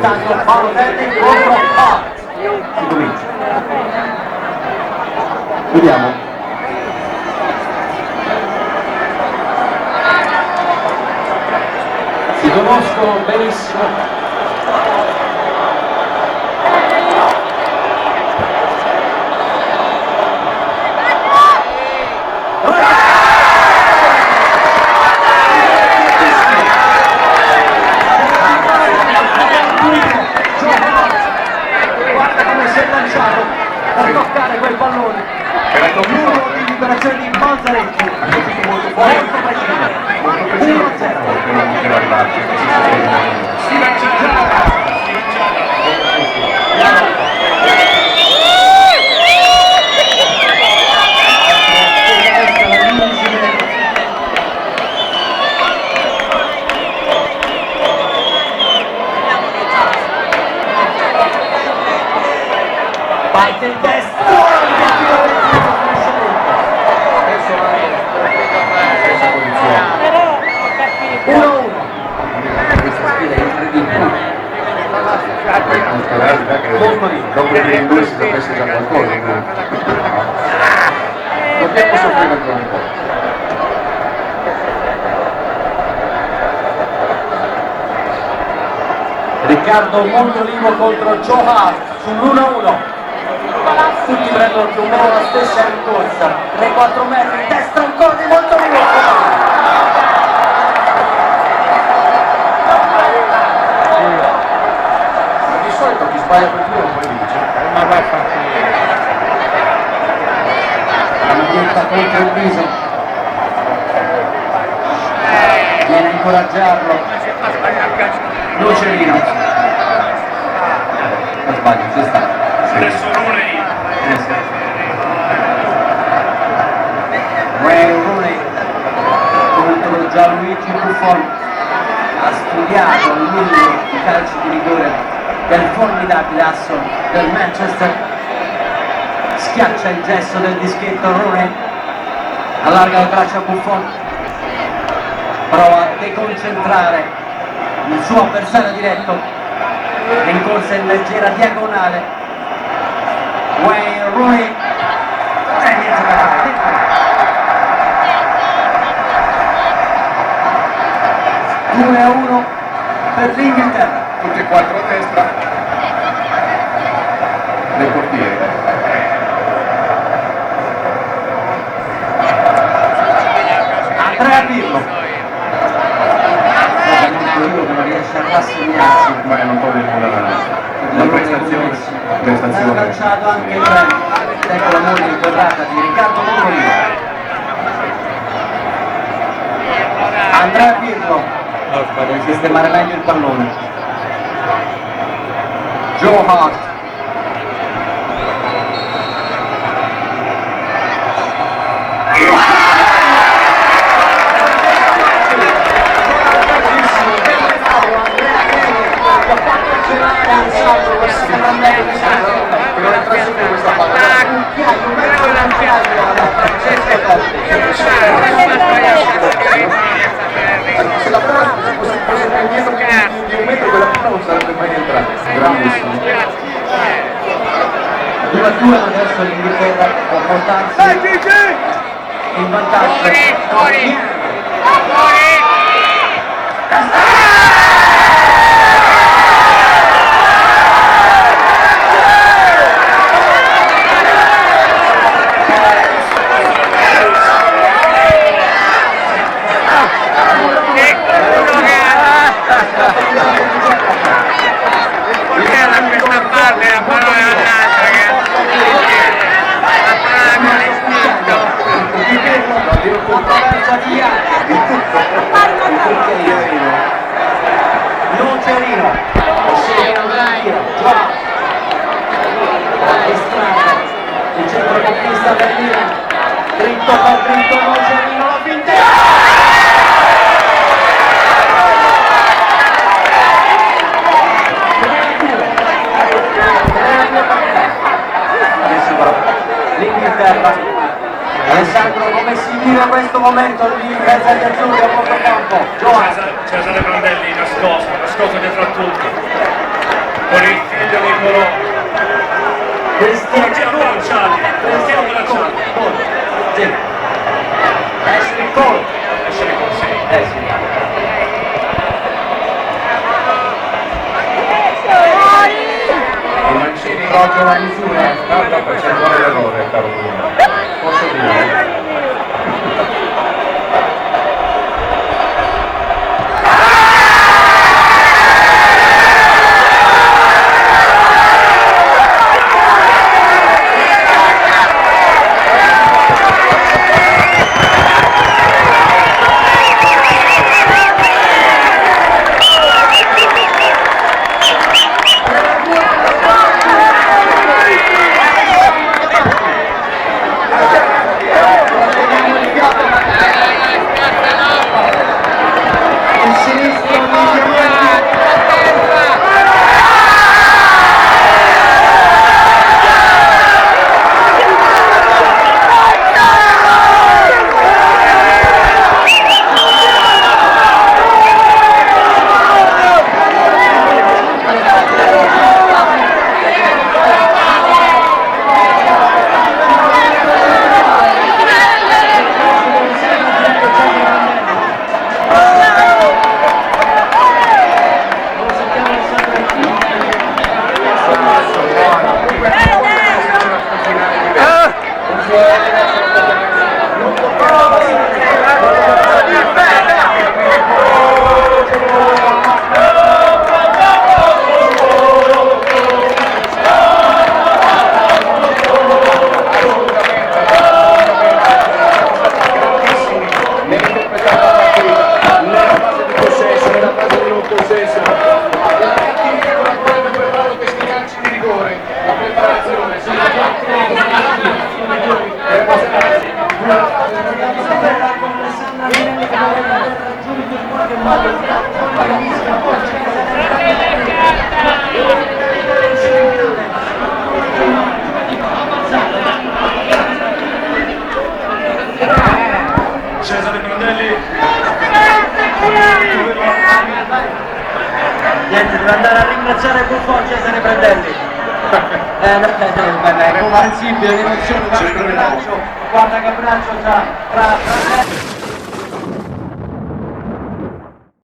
intanto Balotelli contro Hart. Si comincia. Vediamo. Si conoscono benissimo. Per toccare quel pallone numero di liberazione di Manzarecchi molto preciso 1-0. parte il destro 1-1. Questa sfida è incredibile. Dopo che due si sapesse già qualcosa. Dobbiamo soffrire ancora un po'. Riccardo Montolivo contro Joe Hart sull'1-1. Tutti prendono più o meno la stessa rincorsa. 3-4 metri, destra ancora di Montolivo. Di solito chi sbaglia per primo poi vince. Ma vai a fare. La maglietta contro il viso. Viene a incoraggiarlo. Nocerino. Non sbaglio, c'è stato. Adesso Rooney. Wayne Rooney contro Gianluigi Buffon. Ha studiato il numero di calci di rigore del formidabile asso del Manchester. Schiaccia il gesto del dischetto Rooney, allarga le braccia a Buffon, prova a deconcentrare il suo avversario diretto, è in corsa in leggera diagonale. Wayne Rooney e niente da fare. 2-1 per l'Inghilterra. Tutti e quattro a destra dei portieri. Andrea Pirlo. Quello che non riesce a rassegnarsi. Ma non toglie nulla la prestazione. Ha calciato anche il ecco la moglie inquadrata di Riccardo Montolivo. Andrea Pirlo per sistemare meglio il pallone. Joe Hart. Se la palla fosse indietro di un metro, quella palla non sarebbe mai entrata. Grandissimo. 2-2 adesso l'Inghilterra può portarsi in vantaggio. Nocerino, il centrocampista del Milan, dritto per dritto Nocerino, la finta. Adesso però l'Inghilterra. Alessandro, come si vive questo momento lì in mezzo agli azzurri a bordo campo? Cesare Prandelli nascosto dietro a tutti. con il figlio Nicolò. Cristiano Bracciali, Cristiano Bracciali. Sì. Ashley Cole. Lasciami con sé. Sì. I Mancini proprio la misura, alta percentuale d'errore, caro Bruno. Posso dire? Cesare Prandelli. Niente, devo andare a ringraziare Buffon Cesare Prandelli. Vabbè, è comprensibile, l'emozione, guarda che abbraccio tra